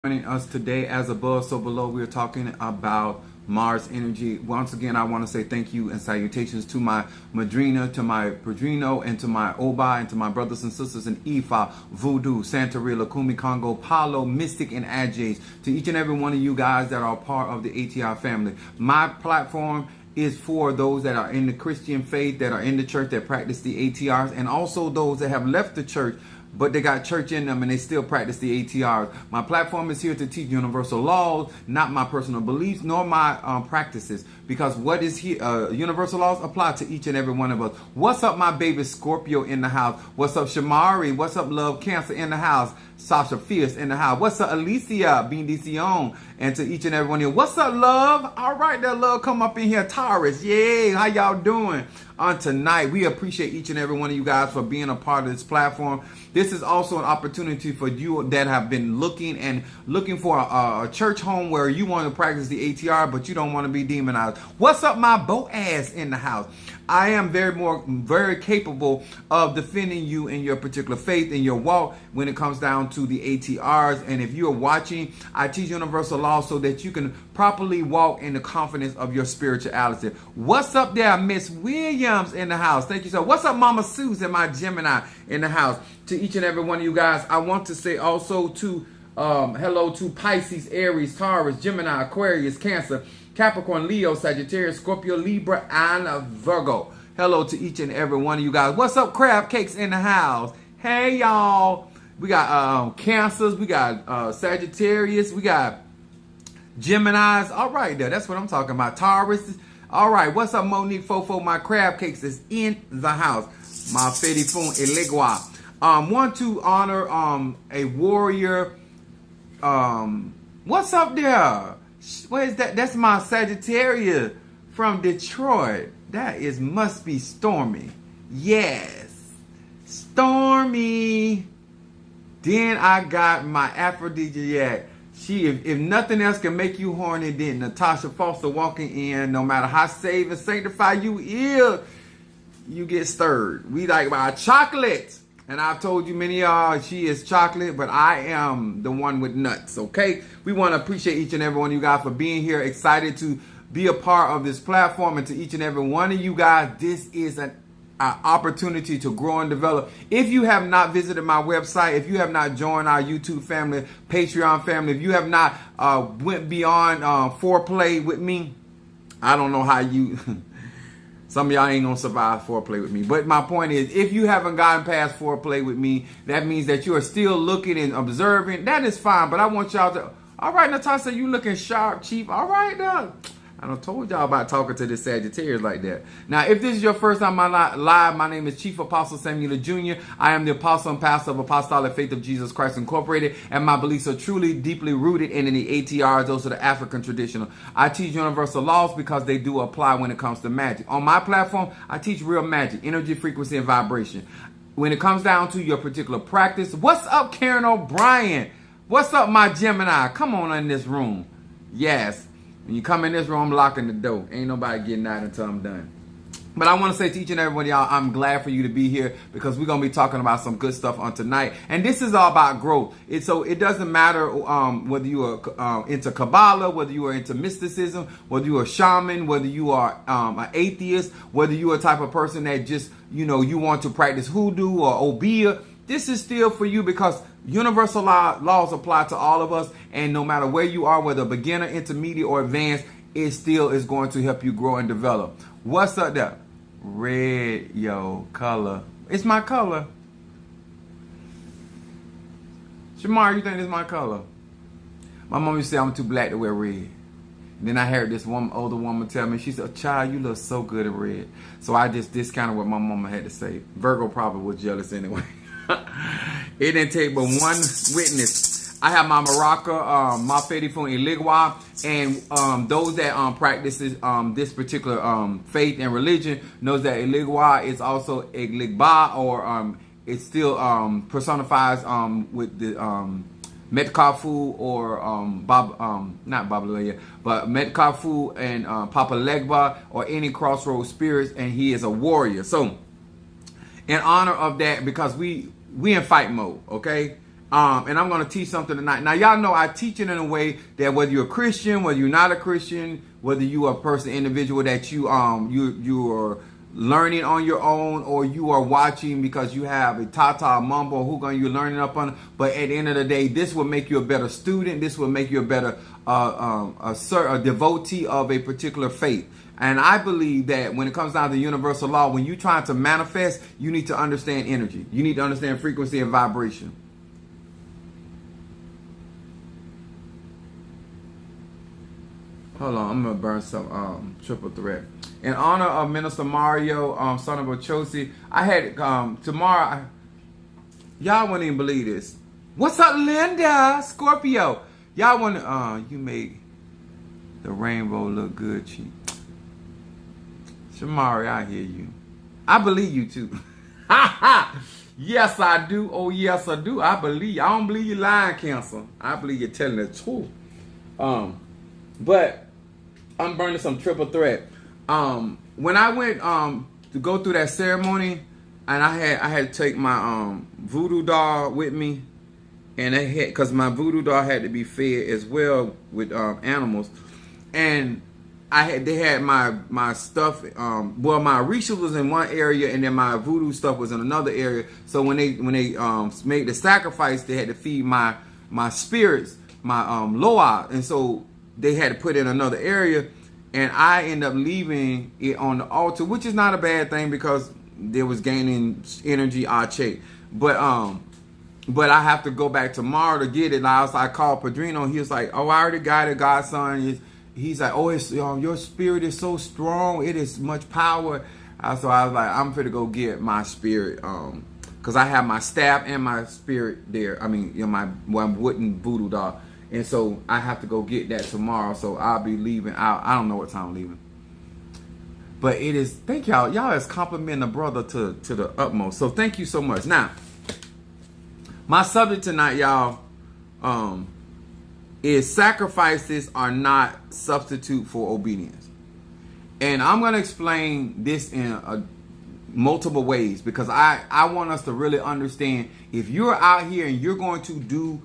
Joining us today, as above, so below, we are talking about Mars energy. Once again, I want to say thank you and salutations to my Madrina, to my Padrino, and to my Oba, and to my brothers and sisters in Ifa, Voodoo, Santeria, Lakumi, Congo, Palo, Mystic, and Adjays. To each and every one of you guys that are part of the ATR family. My platform is for those that are in the Christian faith, that are in the church, that practice the ATRs, and also those that have left the church but they got church in them and they still practice the ATRs. My platform is here to teach universal laws, not my personal beliefs, nor my practices. Because what is here, universal laws apply to each and every one of us. What's up, my baby Scorpio in the house? What's up, Shamari? What's up, Love Cancer in the house? Sasha Fierce in the house. What's up, Alicia Bindicion? And to each and every one of you, what's up, Love? All right, that Love, come up in here. Taurus, yay, how y'all doing? On tonight, we appreciate each and every one of you guys for being a part of this platform. This is also an opportunity for you that have been looking for a church home where you want to practice the ATR, but you don't want to be demonized. What's up, my Boaz in the house? I am very capable of defending you in your particular faith, in your walk, when it comes down to the ATRs. And if you're watching, I teach universal law so that you can properly walk in the confidence of your spirituality. What's up there, Miss Williams in the house? Thank you so. What's up, Mama Susan, my Gemini in the house? To each and every one of you guys, I want to say also to hello to Pisces, Aries, Taurus, Gemini, Aquarius, Cancer, Capricorn, Leo, Sagittarius, Scorpio, Libra, and Virgo. Hello to each and every one of you guys. What's up, Crab Cakes in the house? Hey, y'all. We got Cancers. We got Sagittarius. We got Geminis. All right, there. That's what I'm talking about. Taurus. All right. What's up, Monique Fofo? My Crab Cakes is in the house. My Fedi Fun Elegua. Want to honor a warrior. What's up there? What is that? That's my Sagittarius from Detroit. That must be Stormy. Yes. Stormy. Then I got my aphrodisiac. If nothing else can make you horny, then Natasha Foster walking in, no matter how saved and sanctified you is, you get stirred. We like our chocolate. And I've told you many of y'all, she is chocolate, but I am the one with nuts, okay? We want to appreciate each and every one of you guys for being here, excited to be a part of this platform. And to each and every one of you guys, this is an opportunity to grow and develop. If you have not visited my website, if you have not joined our YouTube family, Patreon family, if you have not went beyond foreplay with me, I don't know how you... Some of y'all ain't gonna survive foreplay with me. But my point is, if you haven't gotten past foreplay with me, that means that you are still looking and observing. That is fine. But I want y'all to, all right, Natasha, you looking sharp, Chief. All right, now. I done told y'all about talking to this Sagittarius like that. Now, if this is your first time live, my name is Chief Apostle Samuel Jr. I am the apostle and pastor of Apostolic Faith of Jesus Christ Incorporated, and my beliefs are truly deeply rooted in the ATRs. Those are the African traditional. I teach universal laws because they do apply when it comes to magic. On my platform, I teach real magic, energy, frequency, and vibration. When it comes down to your particular practice, what's up, Karen O'Brien? What's up, my Gemini? Come on in this room. Yes. When you come in this room, I'm locking the door. Ain't nobody getting out until I'm done. But I want to say to each and every one of y'all, I'm glad for you to be here because we're going to be talking about some good stuff on tonight. And this is all about growth. So it doesn't matter whether you are into Kabbalah, whether you are into mysticism, whether you are a shaman, whether you are an atheist, whether you are a type of person that just, you want to practice hoodoo or obeah. This is still for you because universal laws apply to all of us. And no matter where you are, whether beginner, intermediate, or advanced, it still is going to help you grow and develop. What's up there? Red, yo, color. It's my color. Shamar, you think it's my color? My mom used to say I'm too black to wear red. And then I heard this older woman tell me, she said, child, you look so good in red. So I just discounted what my mama had to say. Virgo probably was jealous anyway. It didn't take but one witness. I have my Maraca, my Fedi Fun Eligua, and those that practices this particular faith and religion knows that Eligua is also Eligba, or it still personifies with the Metcalfu or not Babalaya, but Metcalfu and Papa Legba, or any crossroads spirits, and he is a warrior. So in honor of that, because we in fight mode, okay? And I'm going to teach something tonight. Now, y'all know I teach it in a way that whether you're a Christian, whether you're not a Christian, whether you are a person, individual that you are learning on your own, or you are watching because you have a Tata Mumbo who you're learning up on. But at the end of the day, this will make you a better student. This will make you a better a devotee of a particular faith. And I believe that when it comes down to universal law, when you're trying to manifest, you need to understand energy. You need to understand frequency and vibration. Hold on, I'm going to burn some triple threat. In honor of Minister Mario, son of Ochosi, I had tomorrow. Y'all wouldn't even believe this. What's up, Linda? Scorpio. Y'all want to, you made the rainbow look good, Chief. Shamari, I hear you. I believe you too. Yes, I do. Oh, yes, I do. I believe you. I don't believe you lying, Cancer. I believe you're telling the truth. But I'm burning some triple threat. When I went to go through that ceremony, and I had to take my voodoo doll with me, and because my voodoo doll had to be fed as well with animals, and they had my stuff. Well, my Orisha was in one area, and then my voodoo stuff was in another area. So when they made the sacrifice, they had to feed my spirits, my loa, and so they had to put it in another area. And I end up leaving it on the altar, which is not a bad thing because there was gaining energy, but I have to go back tomorrow to get it. I called Padrino. He was like, "Oh, I already got it, Godson." He's like, "Oh, it's your spirit is so strong. It is much power." So I was like, "I'm finna go get my spirit, because I have my staff and my spirit there. I mean, my wooden voodoo doll." And so I have to go get that tomorrow. So I'll be leaving out. I don't know what time I'm leaving. But it is, thank y'all. Y'all is complimenting the brother to the utmost. So thank you so much. Now, my subject tonight, y'all, is sacrifices are not substitute for obedience. And I'm going to explain this in multiple ways because I want us to really understand if you're out here and you're going to do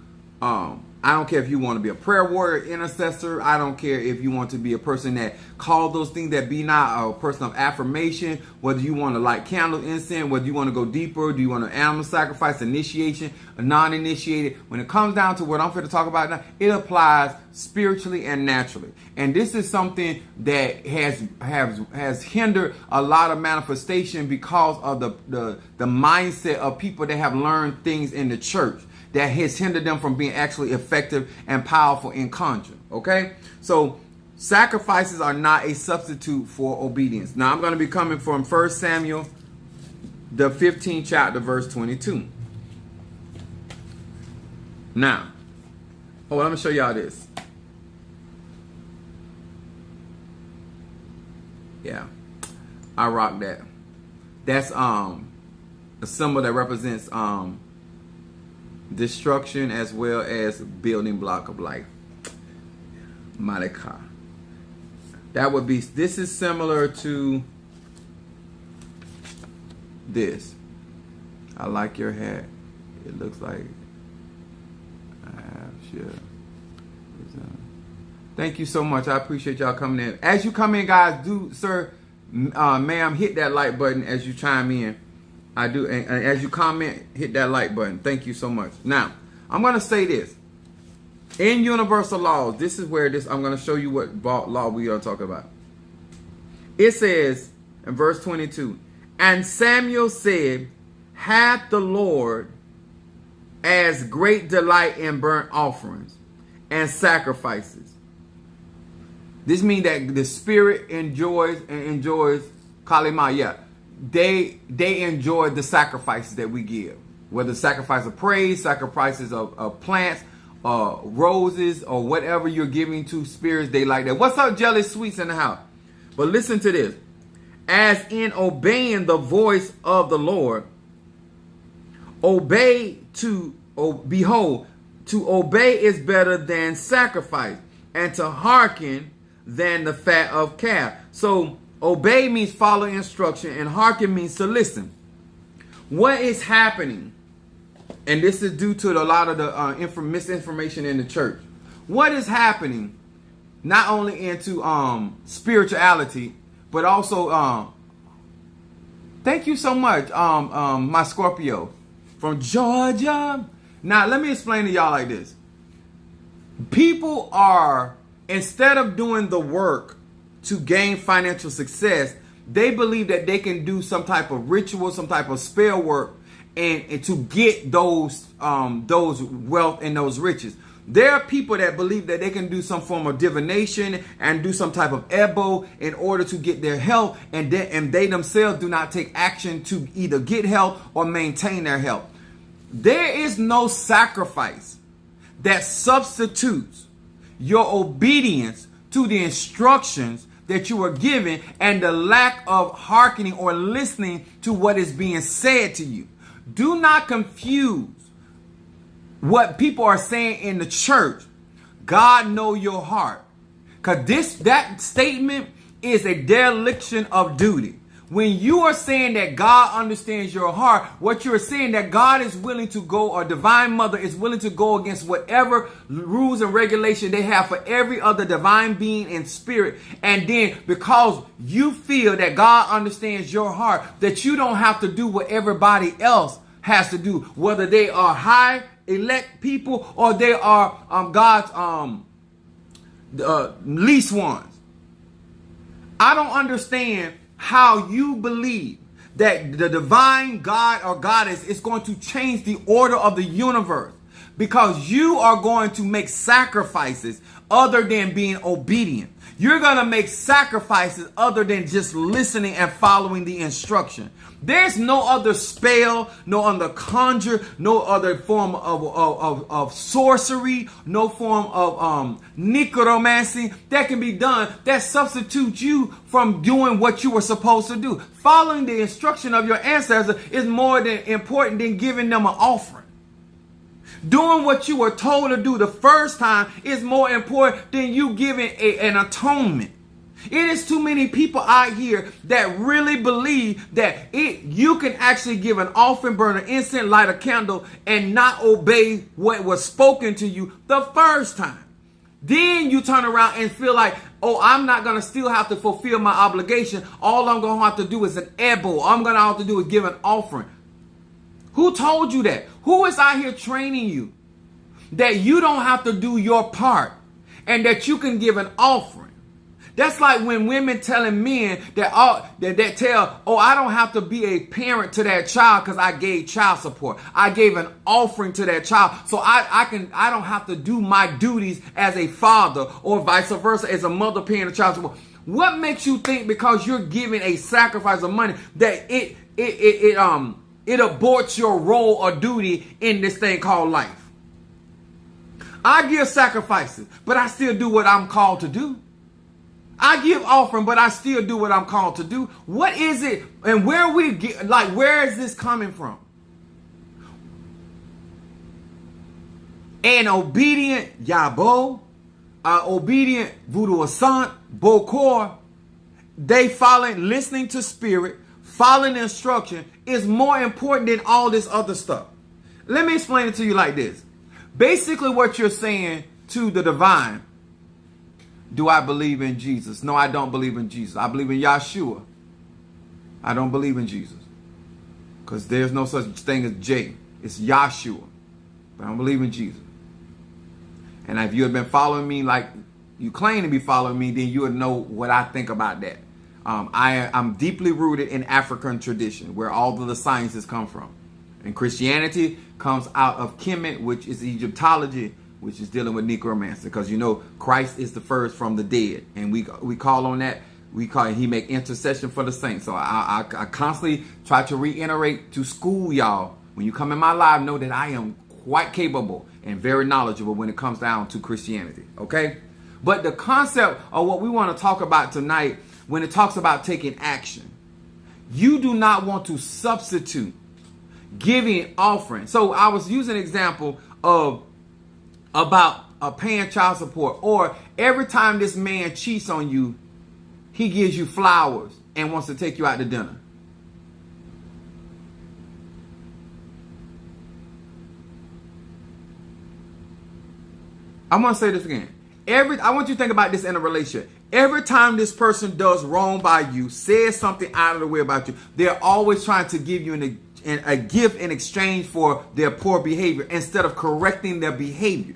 I don't care if you want to be a prayer warrior, intercessor. I don't care if you want to be a person that call those things that be not, a person of affirmation, whether you want to light candle incense, whether you want to go deeper, do you want to animal sacrifice, initiation, a non-initiated. When it comes down to what I'm going to talk about now, it applies spiritually and naturally. And this is something that has hindered a lot of manifestation because of the mindset of people that have learned things in the church that has hindered them from being actually effective and powerful in conjuring. Okay? So sacrifices are not a substitute for obedience. Now I'm going to be coming from 1 Samuel, the 15th chapter, verse 22. Now, I'm going to show y'all this. Yeah, I rock that. That's a symbol that represents destruction as well as building block of life. Malika. That would be, this is similar to this. I like your hat. It looks like sure. Thank you so much. I appreciate y'all coming in. As you come in, guys, do, sir, ma'am, hit that like button as you chime in. I do, and as you comment, hit that like button. Thank you so much. Now, I'm going to say this. In universal laws, this is where I'm going to show you what law we are talking about. It says in verse 22, and Samuel said, hath the Lord as great delight in burnt offerings and sacrifices. This means that the spirit enjoys kalima, yeah. They enjoy the sacrifices that we give, whether sacrifice of praise, sacrifices of plants, roses, or whatever you're giving to spirits. They like that. What's up, Jelly Sweets in the house? But listen to this. As in obeying the voice of the Lord, behold, to obey is better than sacrifice, and to hearken than the fat of calf. So obey means follow instruction, and hearken means to listen. What is happening and this is due to a lot of the misinformation in the church. What is happening, not only into spirituality, but also thank you so much, my Scorpio from Georgia. Now let me explain to y'all like this. People are, instead of doing the work to gain financial success, they believe that they can do some type of ritual, some type of spell work, and to get those wealth and those riches. There are people that believe that they can do some form of divination and do some type of ebo in order to get their health, and they themselves do not take action to either get health or maintain their health. There is no sacrifice that substitutes your obedience to the instructions that you are given and the lack of hearkening or listening to what is being said to you. Do not confuse what people are saying in the church. God know your heart. Because that statement is a dereliction of duty. When you are saying that God understands your heart, what you're saying that God is willing to go, or Divine Mother is willing to go against whatever rules and regulation they have for every other divine being and spirit. And then because you feel that God understands your heart, that you don't have to do what everybody else has to do, whether they are high elect people or they are God's least ones. I don't understand how you believe that the divine God or goddess is going to change the order of the universe because you are going to make sacrifices other than being obedient. You're going to make sacrifices other than just listening and following the instruction. There's no other spell, no other conjure, no other form of sorcery, no form of necromancy that can be done that substitutes you from doing what you were supposed to do. Following the instruction of your ancestors is more than important than giving them an offering. Doing what you were told to do the first time is more important than you giving an atonement. It is too many people out here that really believe that you can actually give an offering, burn an incense, light a candle, and not obey what was spoken to you the first time. Then you turn around and feel like, oh, I'm not going to still have to fulfill my obligation. All I'm going to have to do is an ebo. All I'm going to have to do is give an offering. Who told you that? Who is out here training you that you don't have to do your part and that you can give an offering? That's like when women telling men that I don't have to be a parent to that child because I gave child support. I gave an offering to that child, so I don't have to do my duties as a father, or vice versa as a mother paying the child support. What makes you think because you're giving a sacrifice of money that it aborts your role or duty in this thing called life? I give sacrifices, but I still do what I'm called to do. I give offering, but I still do what I'm called to do. What is it, and where is this coming from? An obedient Yabo, obedient Voodoo Asant, Bokor, they following, listening to spirit, following instruction is more important than all this other stuff. Let me explain it to you like this. Basically what you're saying to the divine: do I believe in Jesus? No, I don't believe in Jesus. I believe in Yahshua. I don't believe in Jesus. Because there's no such thing as J. It's Yahshua. But I don't believe in Jesus. And if you had been following me like you claim to be following me, then you would know what I think about that. I'm deeply rooted in African tradition, where all of the sciences come from. And Christianity comes out of Kemet, which is Egyptology, which is dealing with necromancy, because you know Christ is the first from the dead, and we call on that. We call it, he make intercession for the saints. So I constantly try to reiterate to school y'all, when you come in my live, know that I am quite capable and very knowledgeable when it comes down to Christianity. Okay, but the concept of what we want to talk about tonight, when it talks about taking action, you do not want to substitute giving offering. So I was using an example of about paying child support, or every time this man cheats on you, he gives you flowers and wants to take you out to dinner. I want to say this again. I want you to think about this in a relationship. Every time this person does wrong by you, says something out of the way about you, they're always trying to give you a gift in exchange for their poor behavior instead of correcting their behavior.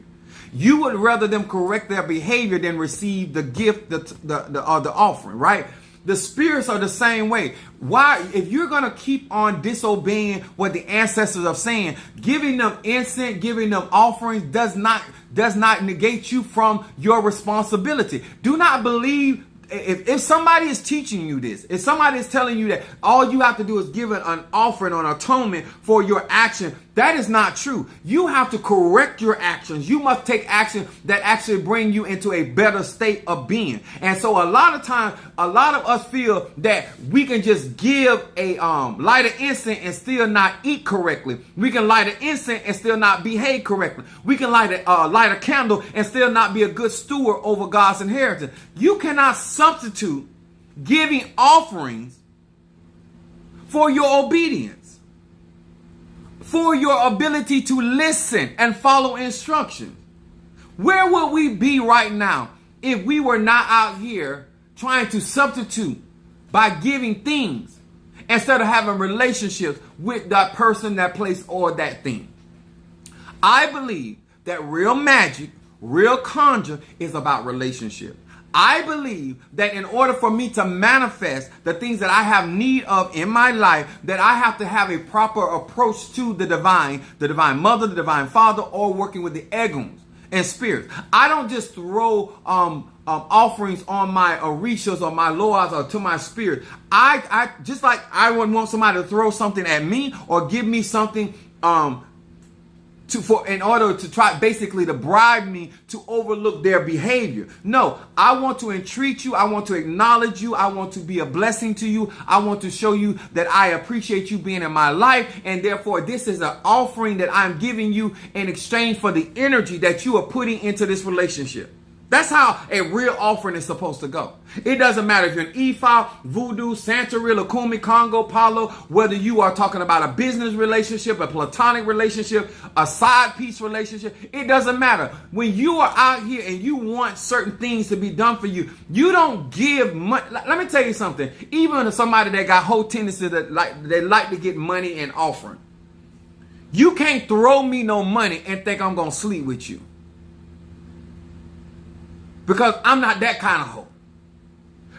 You would rather them correct their behavior than receive the gift, the offering, right? The spirits are the same way. Why? If you're going to keep on disobeying what the ancestors are saying, giving them incense, giving them offerings does not negate you from your responsibility. Do not believe if somebody is teaching you this, if somebody is telling you that all you have to do is give an offering or an atonement for your action, that is not true. You have to correct your actions. You must take action that actually bring you into a better state of being. And so a lot of times, a lot of us feel that we can just give a light of incense and still not eat correctly. We can light an incense and still not behave correctly. We can light a candle and still not be a good steward over God's inheritance. You cannot substitute giving offerings for your obedience, for your ability to listen and follow instructions. Where would we be right now if we were not out here trying to substitute by giving things instead of having relationships with that person, that place, or that thing? I believe that real magic, real conjure is about relationship. I believe that in order for me to manifest the things that I have need of in my life, that I have to have a proper approach to the divine mother, the divine father, or working with the egons and spirits. I don't just throw offerings on my orishas or my loas or to my spirit. I just like I wouldn't want somebody to throw something at me or give me something in order to try basically to bribe me to overlook their behavior. No, I want to entreat you. I want to acknowledge you. I want to be a blessing to you. I want to show you that I appreciate you being in my life. And therefore, this is an offering that I'm giving you in exchange for the energy that you are putting into this relationship. That's how a real offering is supposed to go. It doesn't matter if you're an Ifa, Voodoo, Santeria, Lukumi, Congo, Palo, whether you are talking about a business relationship, a platonic relationship, a side piece relationship. It doesn't matter. When you are out here and you want certain things to be done for you, you don't give money. Let me tell you something. Even to somebody that got whole tendency that they like to get money and offering. You can't throw me no money and think I'm going to sleep with you. Because I'm not that kind of hoe.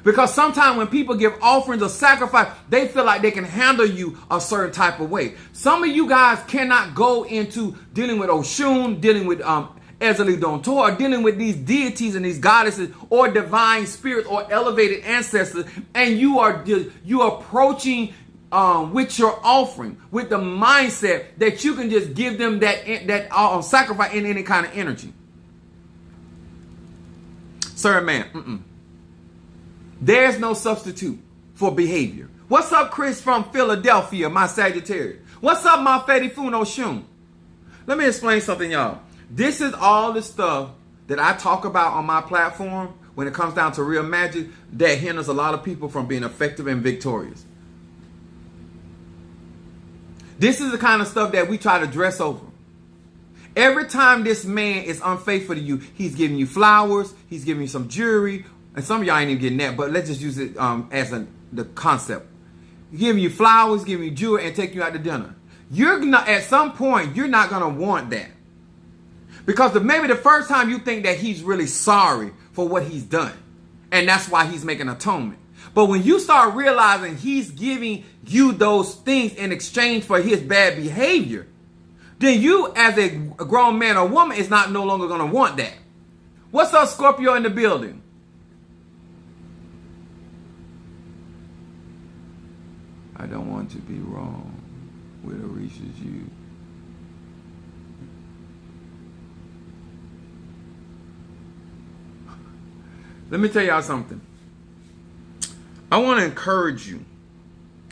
Because sometimes when people give offerings or sacrifice, they feel like they can handle you a certain type of way. Some of you guys cannot go into dealing with Oshun, dealing with Ezeli Dontor, or dealing with these deities and these goddesses or divine spirits or elevated ancestors, and you are approaching with your offering with the mindset that you can just give them that sacrifice in any kind of energy. Sir, man, there's no substitute for behavior. What's up, Chris from Philadelphia, my Sagittarius? What's up, my Fedi Funo Shun? Let me explain something, y'all. This is all the stuff that I talk about on my platform when it comes down to real magic that hinders a lot of people from being effective and victorious. This is the kind of stuff that we try to dress over. Every time this man is unfaithful to you, he's giving you flowers, he's giving you some jewelry, and some of y'all ain't even getting that, but let's just use it as the concept. He's giving you flowers, giving you jewelry, and taking you out to dinner. At some point, you're not going to want that. Because maybe the first time you think that he's really sorry for what he's done, and that's why he's making atonement. But when you start realizing he's giving you those things in exchange for his bad behavior, then you as a grown man or woman is no longer going to want that. What's up, Scorpio in the building? I don't want to be wrong with Orisha's you. Let me tell y'all something. I want to encourage you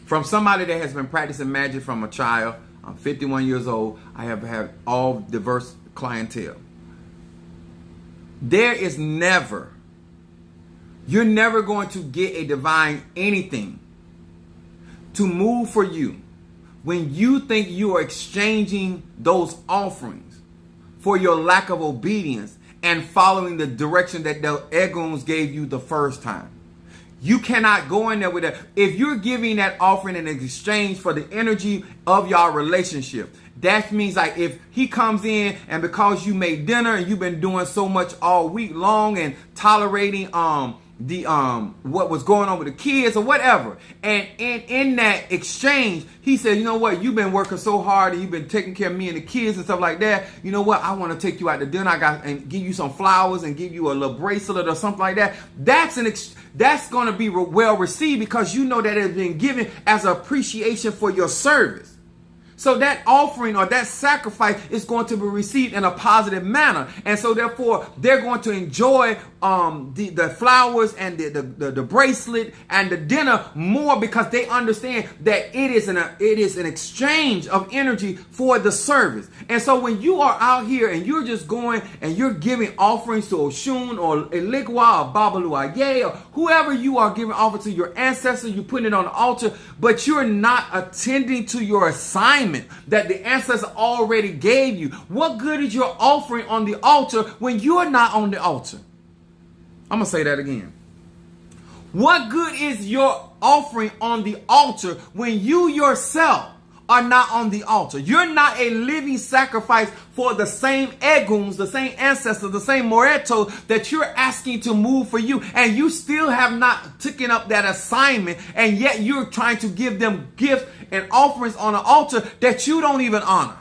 from somebody that has been practicing magic from a child. I'm 51 years old. I have had all diverse clientele. You're never going to get a divine anything to move for you when you think you are exchanging those offerings for your lack of obedience and following the direction that the Eguns gave you the first time. You cannot go in there with that. If you're giving that offering in exchange for the energy of your relationship, that means like if he comes in and because you made dinner and you've been doing so much all week long and tolerating what was going on with the kids or whatever, and in that exchange he said, you know what, you've been working so hard and you've been taking care of me and the kids and stuff like that, you know what, I want to take you out to dinner, and give you some flowers and give you a little bracelet or something like that. That's going to be well received because you know that it's been given as an appreciation for your service. So that offering or that sacrifice is going to be received in a positive manner. And so therefore, they're going to enjoy the flowers and the bracelet and the dinner more because they understand that it is an exchange of energy for the service. And so when you are out here and you're just going and you're giving offerings to Oshun or Eligwa or Babalu Aye or whoever you are giving offer to your ancestors, you put it on the altar, but you're not attending to your assignment that the ancestor already gave you. What good is your offering on the altar when you're not on the altar? I'm going to say that again. What good is your offering on the altar when you yourself are not on the altar? You're not a living sacrifice for the same Eguns, the same ancestors, the same Moreto that you're asking to move for you. And you still have not taken up that assignment. And yet you're trying to give them gifts and offerings on an altar that you don't even honor.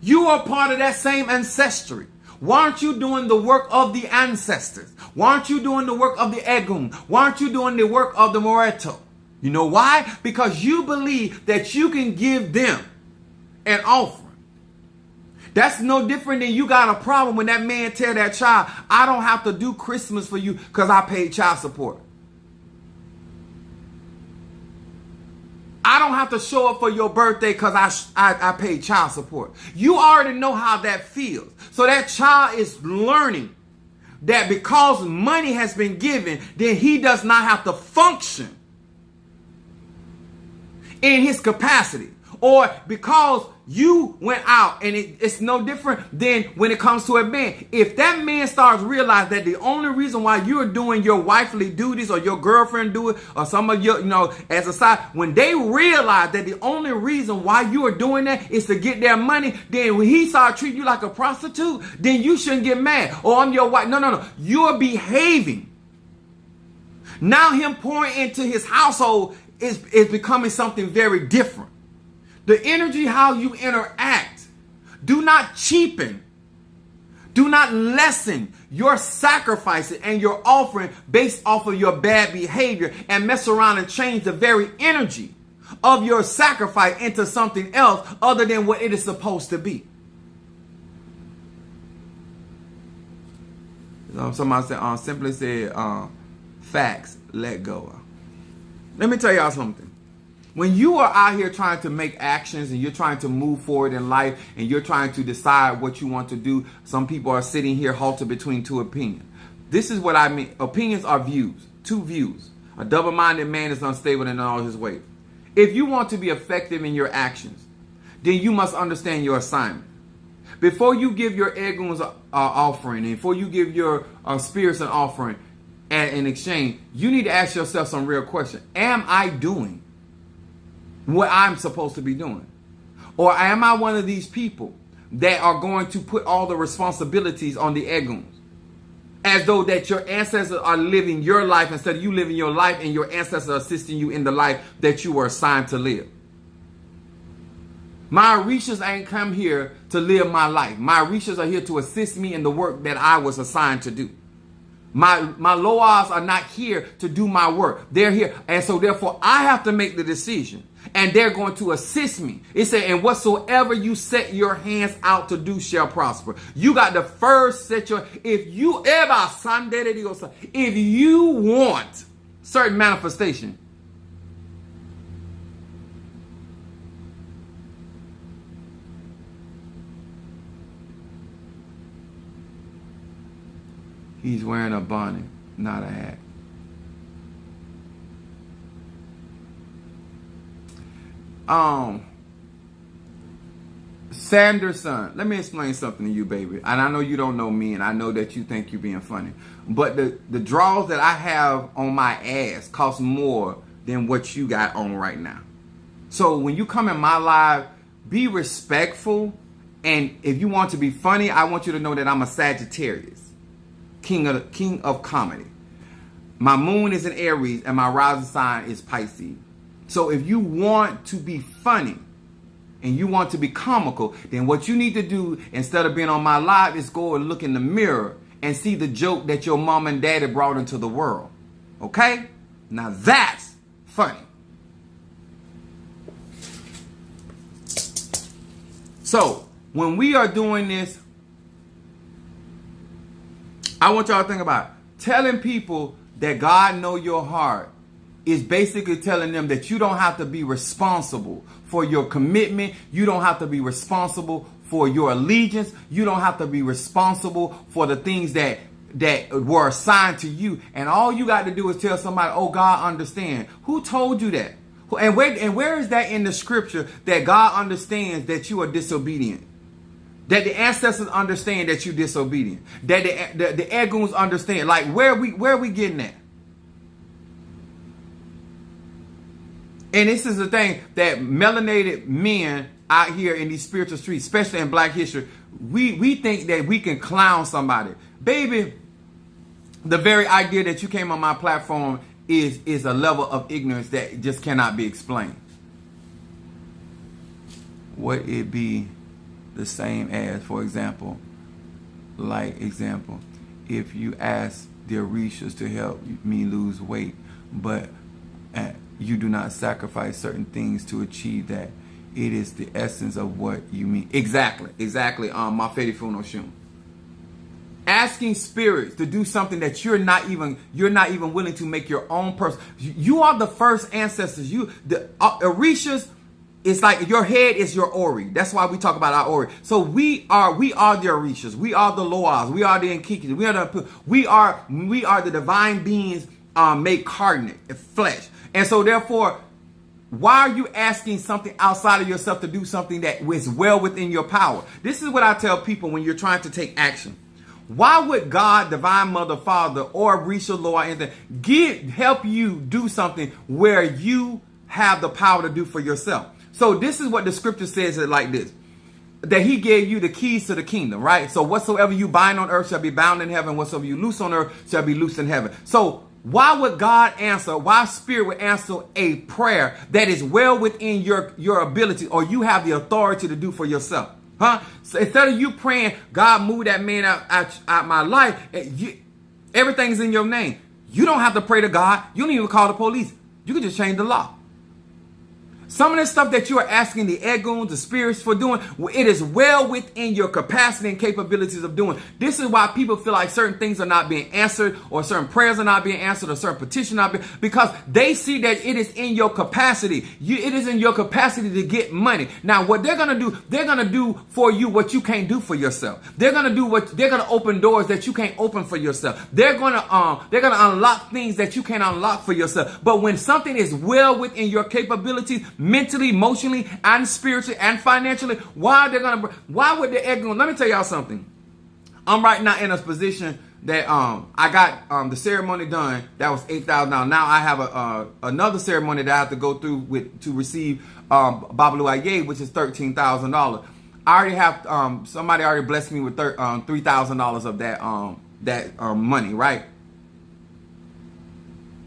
You are part of that same ancestry. Why aren't you doing the work of the ancestors? Why aren't you doing the work of the Egun? Why aren't you doing the work of the Moreto? You know why? Because you believe that you can give them an offering. That's no different than you got a problem when that man tell that child, I don't have to do Christmas for you because I paid child support. I don't have to show up for your birthday because I paid child support. You already know how that feels. So that child is learning that because money has been given, then he does not have to function in his capacity. Or because you went out, and it's no different than when it comes to a man. If that man starts realizing that the only reason why you're doing your wifely duties or your girlfriend do it or some of your, as a side, when they realize that the only reason why you are doing that is to get their money, then when he starts treating you like a prostitute, then you shouldn't get mad. Oh, I'm your wife. No. You're behaving. Now him pouring into his household is becoming something very different. The energy, how you interact, do not cheapen, do not lessen your sacrifices and your offering based off of your bad behavior and mess around and change the very energy of your sacrifice into something else other than what it is supposed to be. Somebody said, simply said, facts, let go. Let me tell y'all something. When you are out here trying to make actions and you're trying to move forward in life and you're trying to decide what you want to do, some people are sitting here halted between two opinions. This is what I mean. Opinions are views, two views. A double-minded man is unstable in all his ways. If you want to be effective in your actions, then you must understand your assignment. Before you give your Eguns offering and before you give your spirits an offering in exchange, you need to ask yourself some real questions. Am I doing what I'm supposed to be doing? Or am I one of these people that are going to put all the responsibilities on the Eguns? As though that your ancestors are living your life instead of you living your life and your ancestors are assisting you in the life that you were assigned to live. My Orishas ain't come here to live my life. My Orishas are here to assist me in the work that I was assigned to do. My Loas are not here to do my work. They're here. And so therefore I have to make the decision. And they're going to assist me. It said, and whatsoever you set your hands out to do shall prosper. You got to first set your, if you want certain manifestation, he's wearing a bonnet, not a hat. Sanderson, let me explain something to you, baby. And I know you don't know me, and I know that you think you're being funny. But the draws that I have on my ass cost more than what you got on right now. So when you come in my live, be respectful. And if you want to be funny, I want you to know that I'm a Sagittarius, king of comedy. My moon is in Aries, and my rising sign is Pisces. So if you want to be funny, and you want to be comical, then what you need to do instead of being on my live is go and look in the mirror and see the joke that your mom and daddy brought into the world. Okay? Now that's funny. So when we are doing this, I want y'all to think about it. Telling people that God know your heart is basically telling them that you don't have to be responsible for your commitment. You don't have to be responsible for your allegiance. You don't have to be responsible for the things that were assigned to you. And all you got to do is tell somebody, oh, God understand. Who told you that? And where is that in the scripture that God understands that you are disobedient? That the ancestors understand that you're disobedient? That the Eguns understand? Like, where are we getting at? And this is the thing that melanated men out here in these spiritual streets, especially in Black history, we think that we can clown somebody. Baby, the very idea that you came on my platform is a level of ignorance that just cannot be explained. Would it be the same as, for example, if you ask the Orishas to help me lose weight, but you do not sacrifice certain things to achieve that. It is the essence of what you mean. Exactly. My Fede Funo Shun. Asking spirits to do something that you're not even willing to make your own person. You are the first ancestors. The Orishas. It's like your head is your Ori. That's why we talk about our Ori. So we are the Orishas. We are the Loas. We are the Nkikis. We are the divine beings made carnate, flesh. And so therefore, why are you asking something outside of yourself to do something that is well within your power? This is what I tell people when you're trying to take action. Why would God, Divine Mother, Father, or Risha, Lord, anything, help you do something where you have the power to do for yourself? So this is what the scripture says it like this. That he gave you the keys to the kingdom, right? So whatsoever you bind on earth shall be bound in heaven. Whatsoever you loose on earth shall be loosed in heaven. So why would God answer? Why Spirit would answer a prayer that is well within your ability, or you have the authority to do for yourself? Huh? So instead of you praying, God, move that man out my life, everything's in your name. You don't have to pray to God. You don't even call the police. You can just change the law. Some of the stuff that you are asking the Eguns, the spirits for doing, it is well within your capacity and capabilities of doing. This is why people feel like certain things are not being answered, or certain prayers are not being answered, or certain petitions not being, because they see that it is in your capacity. It is in your capacity to get money. Now, what they're going to do for you what you can't do for yourself. They're going to open doors that you can't open for yourself. They're going to unlock things that you can't unlock for yourself. But when something is well within your capabilities, mentally, emotionally, and spiritually, and financially, why would the Eguns? Let me tell y'all something. I'm right now in a position that I got the ceremony done. That was $8,000. Now I have another ceremony that I have to go through to receive Babalu Aye, which is $13,000. I already have somebody already blessed me with $3,000 of that money, right?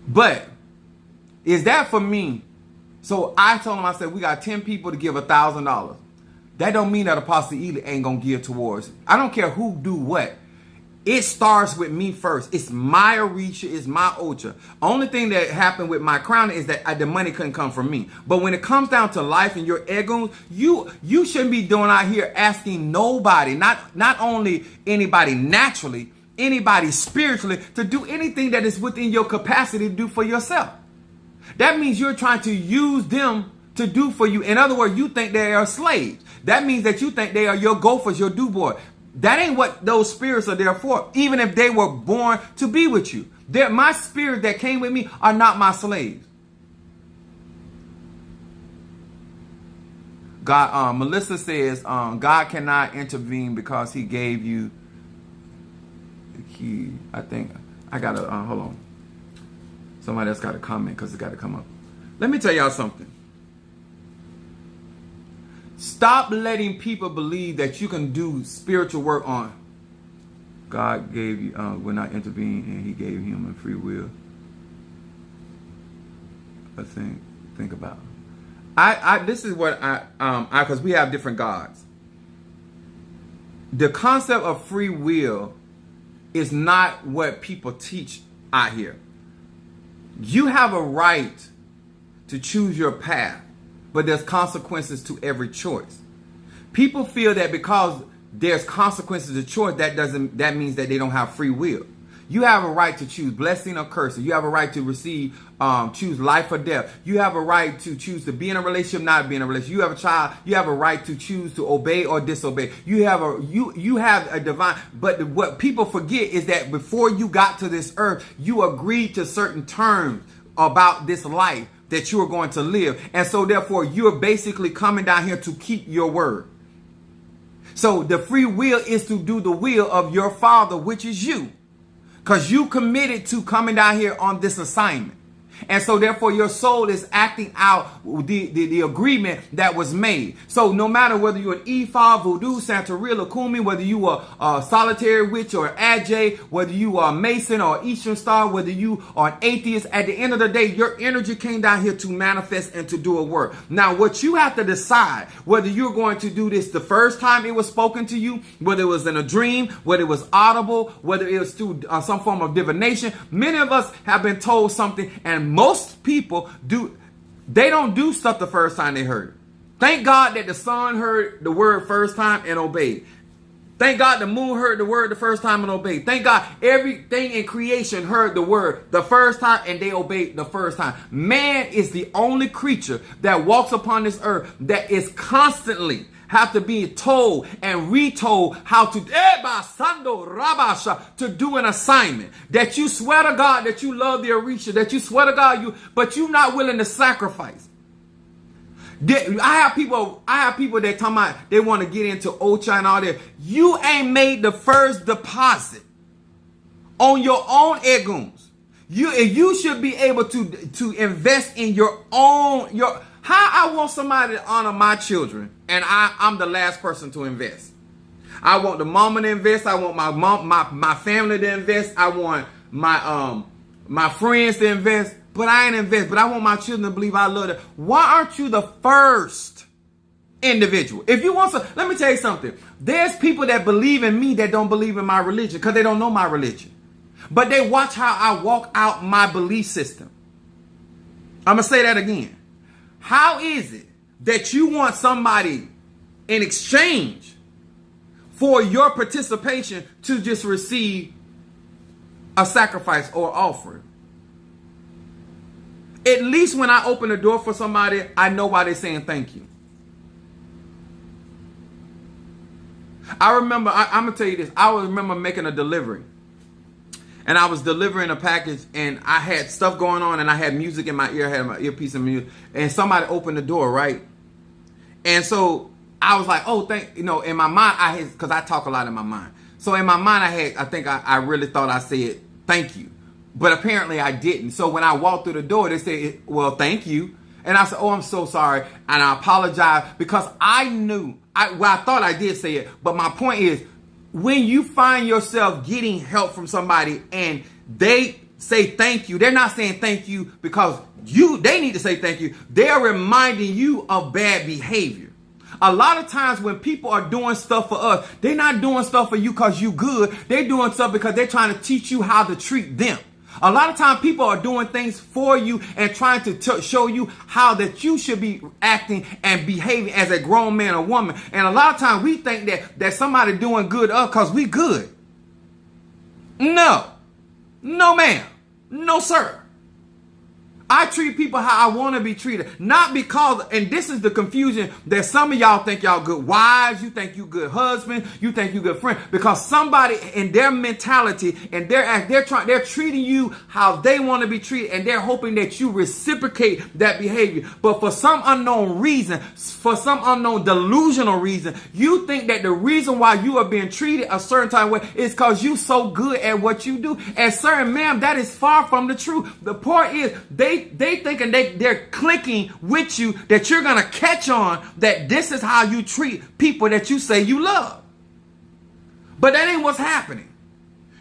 But is that for me? So I told him, I said, we got 10 people to give $1,000. That don't mean that Apostle Ely ain't going to give towards it. I don't care who do what. It starts with me first. It's my Orisha, it's my Ocha. Only thing that happened with my crown is that the money couldn't come from me. But when it comes down to life and your Eguns, you shouldn't be doing out here asking nobody, not only anybody naturally, anybody spiritually, to do anything that is within your capacity to do for yourself. That means you're trying to use them to do for you. In other words, you think they are slaves. That means that you think they are your gophers, your do-boy. That ain't what those spirits are there for, even if they were born to be with you. My spirit that came with me are not my slaves. God, Melissa says, God cannot intervene because he gave you the key. I think I got to, hold on. Somebody else got to comment because it got to come up. Let me tell y'all something. Stop letting people believe that you can do spiritual work on. God gave you, will not intervene, and he gave human free will. But think about it. This is what because we have different gods. The concept of free will is not what people teach out here. You have a right to choose your path, but there's consequences to every choice. People feel that because there's consequences to choice, that means that they don't have free will. You have a right to choose blessing or cursing. You have a right to choose life or death. You have a right to choose to be in a relationship, not be in a relationship. You have a child. You have a right to choose to obey or disobey. You have a divine. But what people forget is that before you got to this earth, you agreed to certain terms about this life that you are going to live. And so therefore, you're basically coming down here to keep your word. So the free will is to do the will of your Father, which is you. Because you committed to coming down here on this assignment. And so therefore your soul is acting out the agreement that was made. So no matter whether you're an Ifa, Voodoo, Santeria, Lakumi, whether you are a solitary witch or Ajay, whether you are a Mason or Eastern Star, whether you are an atheist, at the end of the day, your energy came down here to manifest and to do a work. Now, what you have to decide, whether you're going to do this the first time it was spoken to you, whether it was in a dream, whether it was audible, whether it was through some form of divination. Many of us have been told something, and most people they don't do stuff the first time they heard it. Thank God that the sun heard the word first time and obeyed. Thank God the moon heard the word the first time and obeyed. Thank God everything in creation heard the word the first time and they obeyed the first time. Man is the only creature that walks upon this earth that is constantly have to be told and retold how to do an assignment. That you swear to God that you love the Orisha, that you swear to God but you're not willing to sacrifice. I have people that talking about they want to get into Ocha and all that. You ain't made the first deposit on your own egoons. You should be able to invest in your own how I want somebody to honor my children, and I'm the last person to invest. I want the mama to invest. I want my family to invest. I want my friends to invest. But I ain't invest. But I want my children to believe I love them. Why aren't you the first individual? If you want to, let me tell you something. There's people that believe in me that don't believe in my religion because they don't know my religion. But they watch how I walk out my belief system. I'm going to say that again. How is it that you want somebody in exchange for your participation to just receive a sacrifice or offering? At least when I open the door for somebody, I know why they're saying thank you. I remember, I'm going to tell you this. I remember making a delivery. And I was delivering a package and I had stuff going on and I had music in my ear. I had my earpiece in music. And somebody opened the door, right? And so I was like, oh, in my mind, because I talk a lot in my mind. So in my mind, I really thought I said thank you. But apparently I didn't. So when I walked through the door, they said, well, thank you. And I said, oh, I'm so sorry. And I apologize because I knew, I thought I did say it. But my point is, when you find yourself getting help from somebody and they say thank you, they're not saying thank you because they need to say thank you. They're reminding you of bad behavior. A lot of times when people are doing stuff for us, they're not doing stuff for you because you good. They're doing stuff because they're trying to teach you how to treat them. A lot of times people are doing things for you and trying to show you how that you should be acting and behaving as a grown man or woman. And a lot of times we think that somebody doing good because we good. No. No, ma'am. No, sir. I treat people how I want to be treated. Not because, and this is the confusion that some of y'all think y'all good wives, you think you good husband, you think you good friend. Because somebody in their mentality and they're treating you how they want to be treated, and they're hoping that you reciprocate that behavior. But for some unknown reason, for some unknown delusional reason, you think that the reason why you are being treated a certain type of way is because you so good at what you do. And sir, ma'am, that is far from the truth. The point is, they thinking they're clicking with you, that you're going to catch on that this is how you treat people that you say you love. But that ain't what's happening.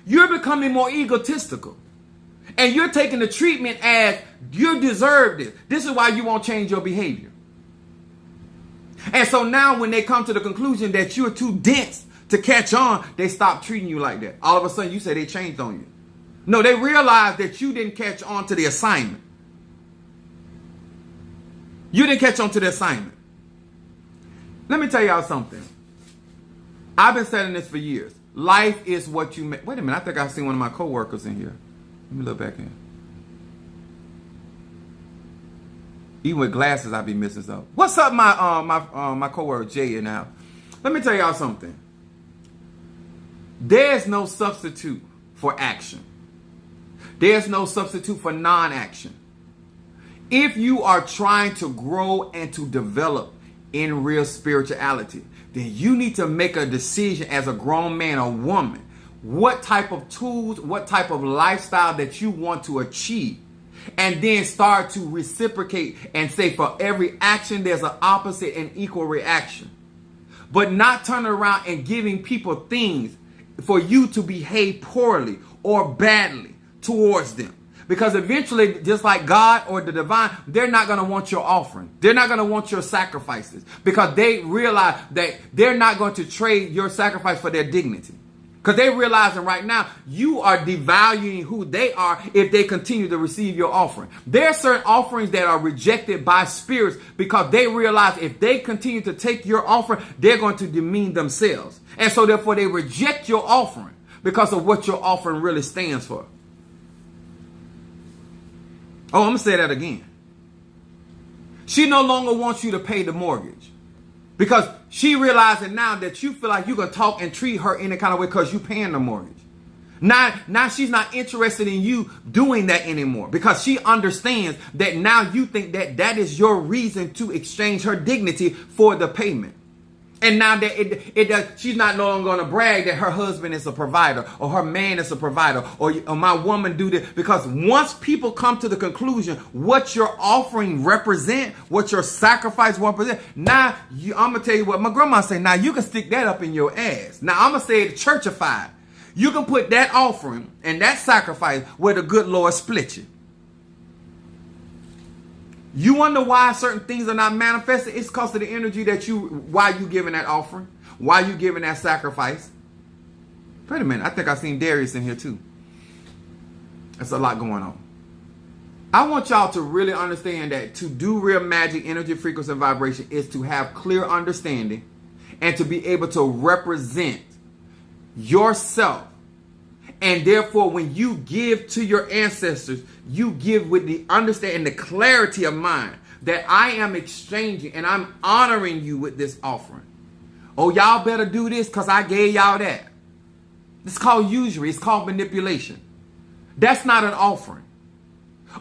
You're becoming more egotistical. And you're taking the treatment as you deserve this. This is why you won't change your behavior. And so now when they come to the conclusion that you're too dense to catch on, they stop treating you like that. All of a sudden you say they changed on you. No, they realize that you didn't catch on to the assignment. You didn't catch on to the assignment. Let me tell y'all something. I've been saying this for years. Life is what you make. Wait a minute. I think I seen one of my coworkers in here. Let me look back in. Even with glasses, I be missing stuff. What's up, my coworker Jay in now? Let me tell y'all something. There's no substitute for action. There's no substitute for non-action. If you are trying to grow and to develop in real spirituality, then you need to make a decision as a grown man or woman. What type of tools, what type of lifestyle that you want to achieve. And then start to reciprocate and say for every action, there's an opposite and equal reaction. But not turn around and giving people things for you to behave poorly or badly towards them. Because eventually, just like God or the divine, they're not going to want your offering. They're not going to want your sacrifices. Because they realize that they're not going to trade your sacrifice for their dignity. Because they're realizing right now, you are devaluing who they are if they continue to receive your offering. There are certain offerings that are rejected by spirits because they realize if they continue to take your offering, they're going to demean themselves. And so therefore they reject your offering because of what your offering really stands for. Oh, I'm going to say that again. She no longer wants you to pay the mortgage because she realizing now that you feel like you can talk and treat her in a kind of way because you're paying the mortgage. Now she's not interested in you doing that anymore because she understands that now you think that that is your reason to exchange her dignity for the payment. And now that she's not no longer going to brag that her husband is a provider or her man is a provider or my woman do this. Because once people come to the conclusion what your offering represent, what your sacrifice represent, now I'm going to tell you what my grandma say. Now you can stick that up in your ass. Now I'm going to say it churchified. You can put that offering and that sacrifice where the good Lord split you. You wonder why certain things are not manifested? It's because of the energy that why you giving that offering, why you giving that sacrifice. Wait a minute, I think I seen Darius in here too. There's a lot going on. I want y'all to really understand that to do real magic, energy, frequency, and vibration is to have clear understanding and to be able to represent yourself. And therefore, when you give to your ancestors, you give with the understanding, the clarity of mind that I am exchanging and I'm honoring you with this offering. Oh, y'all better do this because I gave y'all that. It's called usury. It's called manipulation. That's not an offering.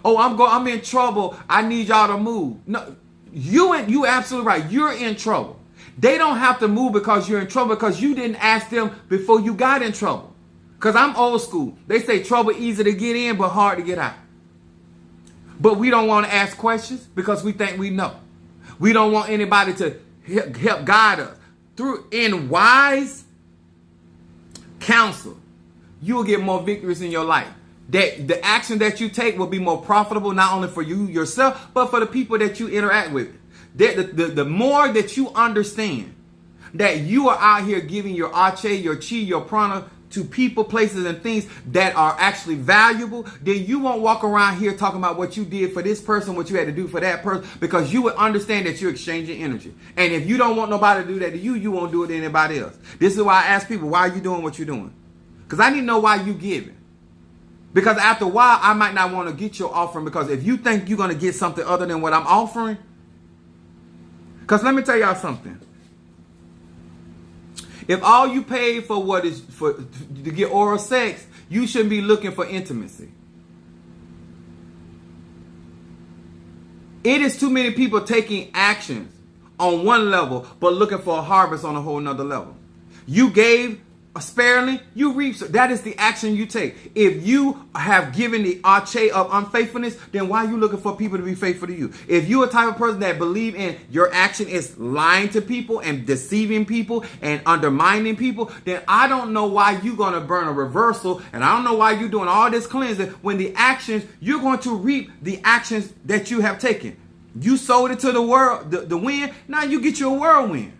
Oh, I'm in trouble. I need y'all to move. No, you absolutely right. You're in trouble. They don't have to move because you're in trouble because you didn't ask them before you got in trouble. Because I'm old school. They say trouble easy to get in, but hard to get out. But we don't want to ask questions because we think we know. We don't want anybody to help guide us. Through in wise counsel, you will get more victories in your life. That the action that you take will be more profitable, not only for you yourself, but for the people that you interact with. The more that you understand that you are out here giving your ache, your chi, your prana, to people, places, and things that are actually valuable, then you won't walk around here talking about what you did for this person, what you had to do for that person, because you would understand that you're exchanging energy. And if you don't want nobody to do that to you, you won't do it to anybody else. This is why I ask people, why are you doing what you're doing? Because I need to know why you giving. Because after a while, I might not want to get your offering, because if you think you're going to get something other than what I'm offering, because let me tell y'all something. If all you pay for what is for to get oral sex, you shouldn't be looking for intimacy. It is too many people taking actions on one level, but looking for a harvest on a whole nother level. You gave sparingly, you reap. That is the action you take. If you have given the arche of unfaithfulness, then why are you looking for people to be faithful to you? If you're a type of person that believe in your action is lying to people and deceiving people and undermining people, then I don't know why you're going to burn a reversal, and I don't know why you're doing all this cleansing when the actions, you're going to reap the actions that you have taken. You sold it to the world, the wind. Now you get your whirlwind.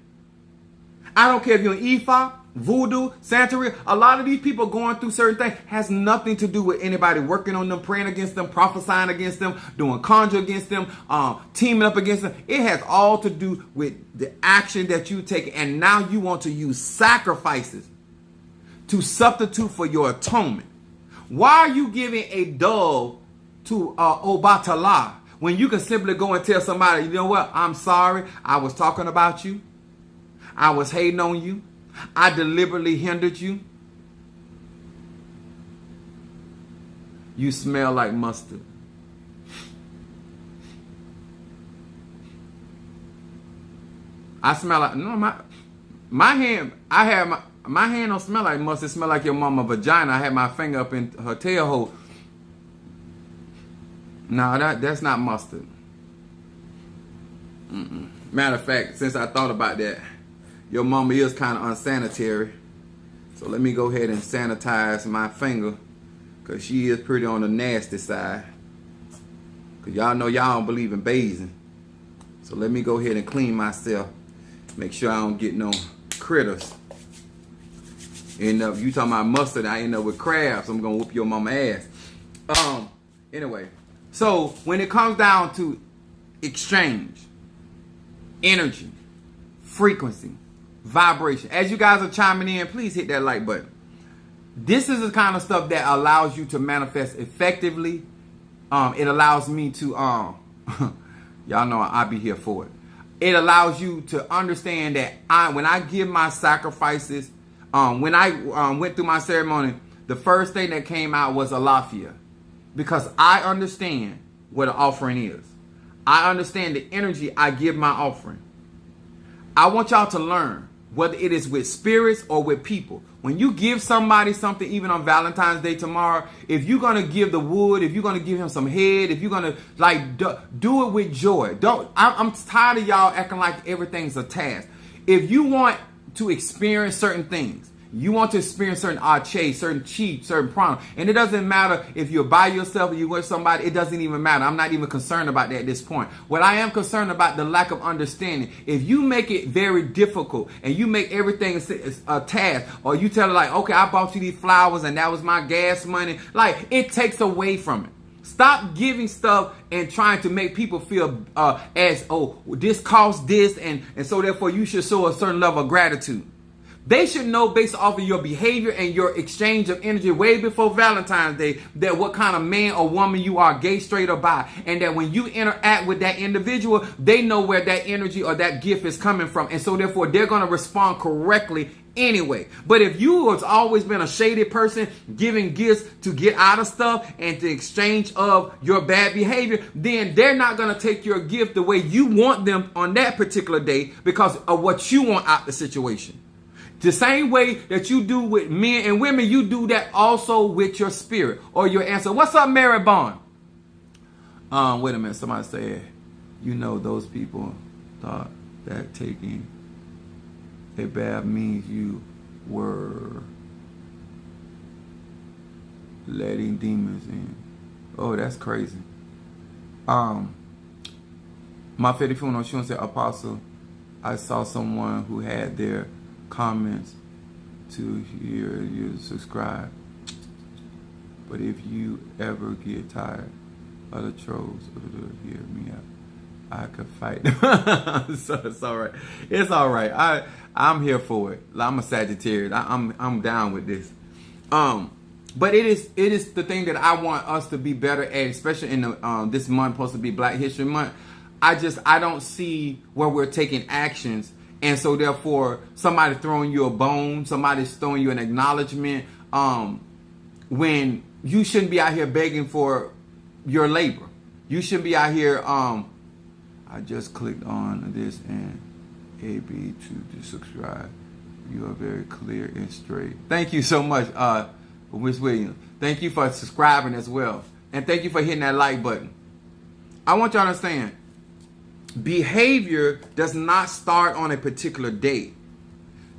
I don't care if you're an Ifa, Voodoo, Santeria. A lot of these people going through certain things has nothing to do with anybody working on them, praying against them, prophesying against them, doing conjure against them, teaming up against them. It has all to do with the action that you take. And now you want to use sacrifices to substitute for your atonement. Why are you giving a dove to Obatala when you can simply go and tell somebody, you know what, I'm sorry, I was talking about you, I was hating on you, I deliberately hindered you. You smell like mustard. I smell like, no, my hand, I have my hand don't smell like mustard. It smell like your mama vagina. I had my finger up in her tail hole. No, that's not mustard. Matter of fact, since I thought about that, your mama is kind of unsanitary. So let me go ahead and sanitize my finger, because she is pretty on the nasty side. Because y'all know y'all don't believe in bathing. So let me go ahead and clean myself. Make sure I don't get no critters. End up, you talking about mustard, I end up with crabs. I'm going to whoop your mama ass. Anyway. So when it comes down to exchange, energy, frequency, vibration, as you guys are chiming in, please hit that like button. This is the kind of stuff that allows you to manifest effectively. It allows me to, y'all know I'll be here for it. It allows you to understand that when I give my sacrifices, when I went through my ceremony, the first thing that came out was Alafia. Because I understand what an offering is. I understand the energy I give my offering. I want y'all to learn, whether it is with spirits or with people. When you give somebody something, even on Valentine's Day tomorrow, if you're going to give the wood, if you're going to give him some head, if you're going to do it with joy. I'm tired of y'all acting like everything's a task. If you want to experience certain things, you want to experience certain arche, certain cheap, certain prana. And it doesn't matter if you're by yourself or you're with somebody. It doesn't even matter. I'm not even concerned about that at this point. What I am concerned about, the lack of understanding. If you make it very difficult and you make everything a task, or you tell her like, okay, I bought you these flowers and that was my gas money. Like, it takes away from it. Stop giving stuff and trying to make people feel as, oh, this costs this. And so therefore you should show a certain level of gratitude. They should know based off of your behavior and your exchange of energy way before Valentine's Day that what kind of man or woman you are, gay, straight, or bi. And that when you interact with that individual, they know where that energy or that gift is coming from. And so therefore they're going to respond correctly anyway. But if you have always been a shady person giving gifts to get out of stuff and to exchange of your bad behavior, then they're not going to take your gift the way you want them on that particular day because of what you want out the situation. The same way that you do with men and women, you do that also with your spirit or your ancestor. What's up, Mary Bond? Wait a minute. Somebody said, you know, those people thought that taking a bath means you were letting demons in. Oh, that's crazy. My favorite funeral, she said, Apostle, I saw someone who had their comments to hear you subscribe, but if you ever get tired of the trolls, hear me out. I could fight them. So it's all right. It's all right. I'm here for it. I'm a Sagittarius. I'm down with this. But it is the thing that I want us to be better at, especially in the this month supposed to be Black History Month. I don't see where we're taking actions, and so therefore somebody throwing you a bone, somebody's throwing you an acknowledgement, when you shouldn't be out here begging for your labor. You shouldn't be out here. I just clicked on this and AB to subscribe. You are very clear and straight. Thank you so much, Miss Williams. Thank you for subscribing as well. And thank you for hitting that like button. I want you to understand, behavior does not start on a particular date.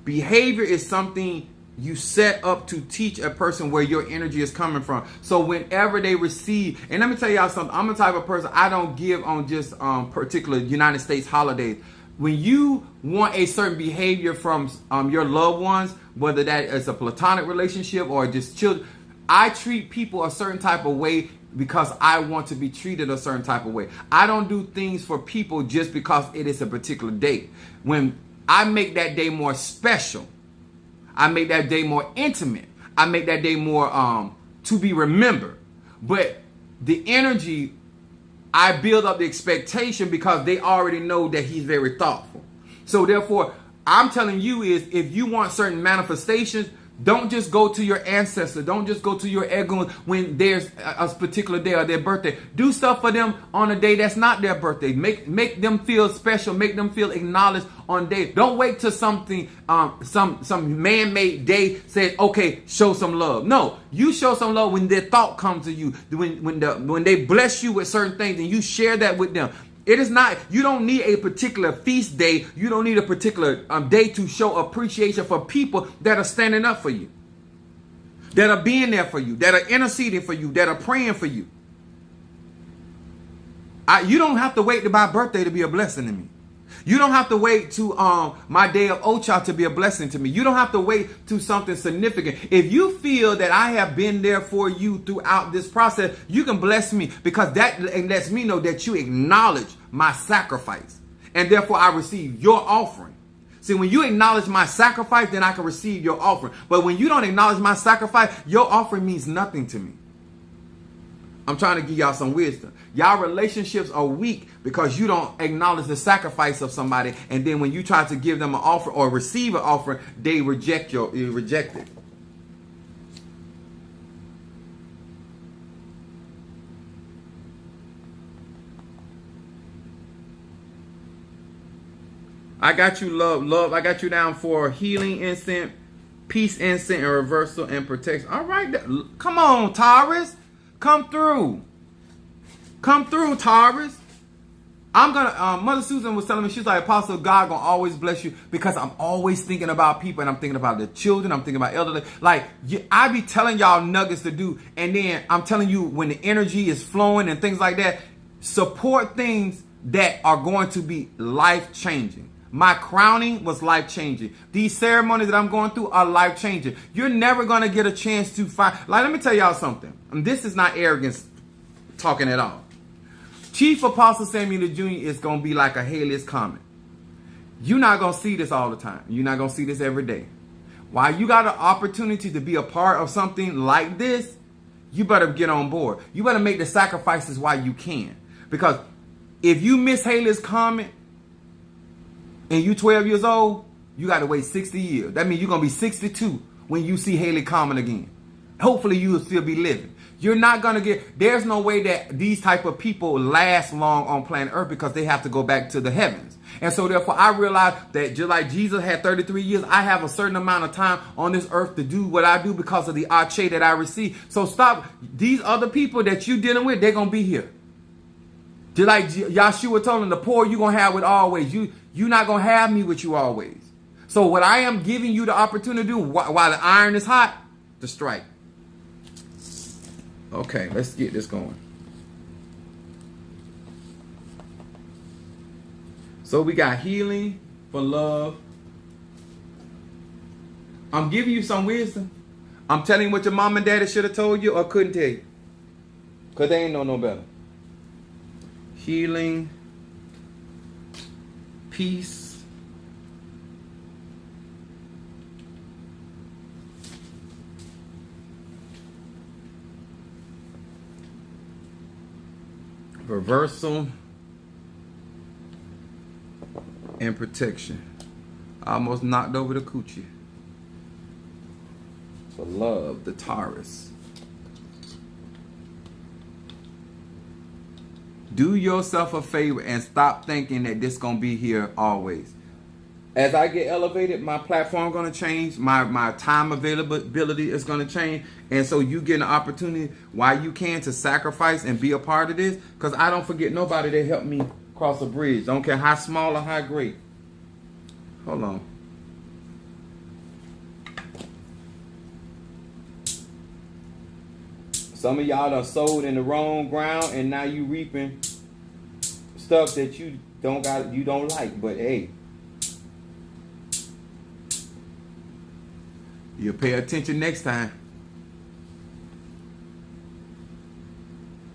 Behavior is something you set up to teach a person where your energy is coming from. So whenever they receive, and let me tell y'all something, I'm the type of person, I don't give on just particular United States holidays. When you want a certain behavior from your loved ones, whether that is a platonic relationship or just children, I treat people a certain type of way because I want to be treated a certain type of way. I don't do things for people just because it is a particular date. When I make that day more special, I make that day more intimate, I make that day more to be remembered. But the energy, I build up the expectation because they already know that he's very thoughtful. So therefore, I'm telling you is, if you want certain manifestations, don't just go to your ancestor. Don't just go to your Egun when there's a particular day or their birthday. Do stuff for them on a day that's not their birthday. Make them feel special. Make them feel acknowledged on day. Don't wait till something, some man-made day says, okay, show some love. No, you show some love when their thought comes to you. When they bless you with certain things and you share that with them. It is not, you don't need a particular feast day. You don't need a particular day to show appreciation for people that are standing up for you, that are being there for you, that are interceding for you, that are praying for you. You don't have to wait to my birthday to be a blessing to me. You don't have to wait to my day of Ocha to be a blessing to me. You don't have to wait to something significant. If you feel that I have been there for you throughout this process, you can bless me, because that lets me know that you acknowledge my sacrifice, and therefore I receive your offering. See, when you acknowledge my sacrifice, then I can receive your offering. But when you don't acknowledge my sacrifice, your offering means nothing to me. I'm trying to give y'all some wisdom. Y'all relationships are weak because you don't acknowledge the sacrifice of somebody, and then when you try to give them an offer or receive an offer, they reject it. I got you, love. I got you down for healing incense, peace incense, and reversal and protection. All right, come on, Taurus. Come through, Taurus. I'm gonna. Mother Susan was telling me, she's like, Apostle, God gonna always bless you, because I'm always thinking about people, and I'm thinking about the children. I'm thinking about elderly. Like, I be telling y'all nuggets to do, and then I'm telling you when the energy is flowing and things like that. Support things that are going to be life changing. My crowning was life changing. These ceremonies that I'm going through are life changing. You're never going to get a chance to find. Like, let me tell y'all something. And this is not arrogance talking at all. Chief Apostle Samuel Jr. is going to be like a Halley's Comet. You're not going to see this all the time. You're not going to see this every day. While you got an opportunity to be a part of something like this, you better get on board. You better make the sacrifices while you can. Because if you miss Halley's Comet, and you 12 years old, you got to wait 60 years. That means you're going to be 62 when you see Halley Comet again. Hopefully you will still be living. You're not going to get, there's no way that these type of people last long on planet Earth, because they have to go back to the heavens. And so therefore I realized that just like Jesus had 33 years, I have a certain amount of time on this earth to do what I do because of the Ache that I receive. So stop, these other people that you're dealing with, they're going to be here. Just like Yahshua told them, the poor you're going to have with always. You're not going to have me with you always. So what I am giving you the opportunity to do while the iron is hot, to strike. Okay, let's get this going. So we got healing for love. I'm giving you some wisdom. I'm telling you what your mom and daddy should have told you or couldn't tell you, because they ain't know no better. Healing, peace, Reversal and protection. I almost knocked over the coochie. For love, the Taurus. Do yourself a favor and stop thinking that this gonna be here always. As I get elevated, my platform gonna change. My time availability is gonna change. And so you get an opportunity while you can to sacrifice and be a part of this. Because I don't forget nobody that helped me cross a bridge. Don't care how small or how great. Hold on. Some of y'all done sowed in the wrong ground and now you reaping stuff that you don't like. But hey, you'll pay attention next time.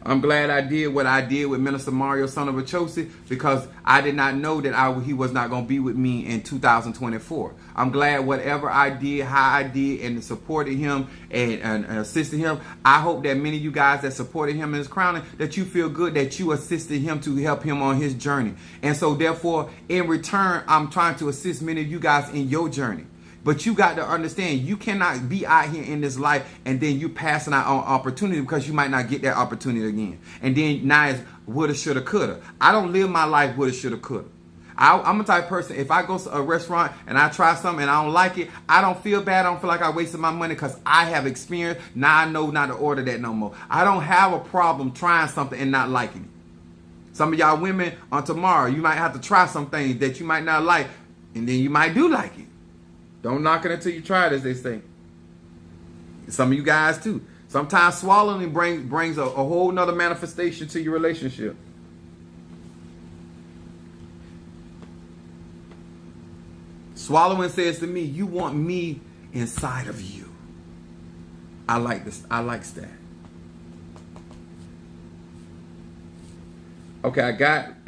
I'm glad I did what I did with Minister Mario, son of Achosi, because I did not know that he was not going to be with me in 2024. I'm glad whatever I did, how I did, and supported him and assisted him. I hope that many of you guys that supported him in his crowning, that you feel good that you assisted him to help him on his journey. And so therefore, in return, I'm trying to assist many of you guys in your journey. But you got to understand, you cannot be out here in this life and then you passing out on opportunity because you might not get that opportunity again. And then now it's woulda, shoulda, coulda. I don't live my life woulda, shoulda, coulda. I'm a type of person, if I go to a restaurant and I try something and I don't like it, I don't feel bad. I don't feel like I wasted my money because I have experience. Now I know not to order that no more. I don't have a problem trying something and not liking it. Some of y'all women on tomorrow, you might have to try some things that you might not like and then you might do like it. Don't knock it until you try it, as they say. Some of you guys too. Sometimes swallowing brings a whole nother manifestation to your relationship. Swallowing says to me, you want me inside of you. I like this. I like that. Okay, I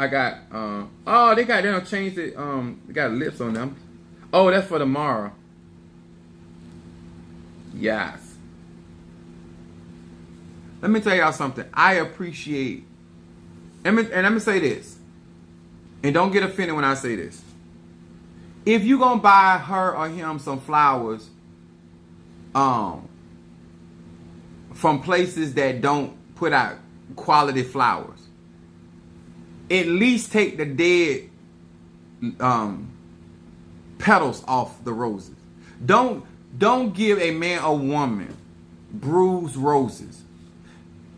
got oh, they don't change it. They got lips on them. Oh, that's for tomorrow. Yes. Let me tell y'all something. I appreciate, and let me say this, and don't get offended when I say this. If you gonna buy her or him some flowers, from places that don't put out quality flowers, at least take the dead, petals off the roses. Don't give a man or woman bruised roses.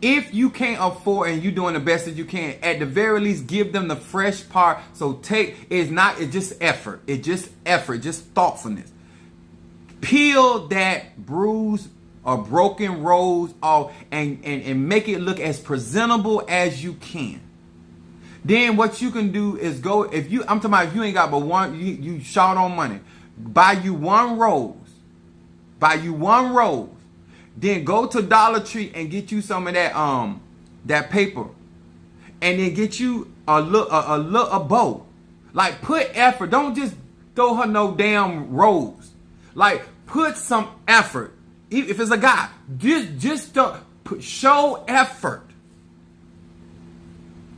If you can't afford and you're doing the best that you can, at the very least give them the fresh part. So it's just effort. It's just effort, just thoughtfulness. Peel that bruised or broken rose off and make it look as presentable as you can. Then what you can do is go, I'm talking about if you ain't got but one, you short on money. Buy you one rose. Then go to Dollar Tree and get you some of that paper. And then get you a bow. Like put effort. Don't just throw her no damn rose. Like put some effort. If it's a guy, just show effort.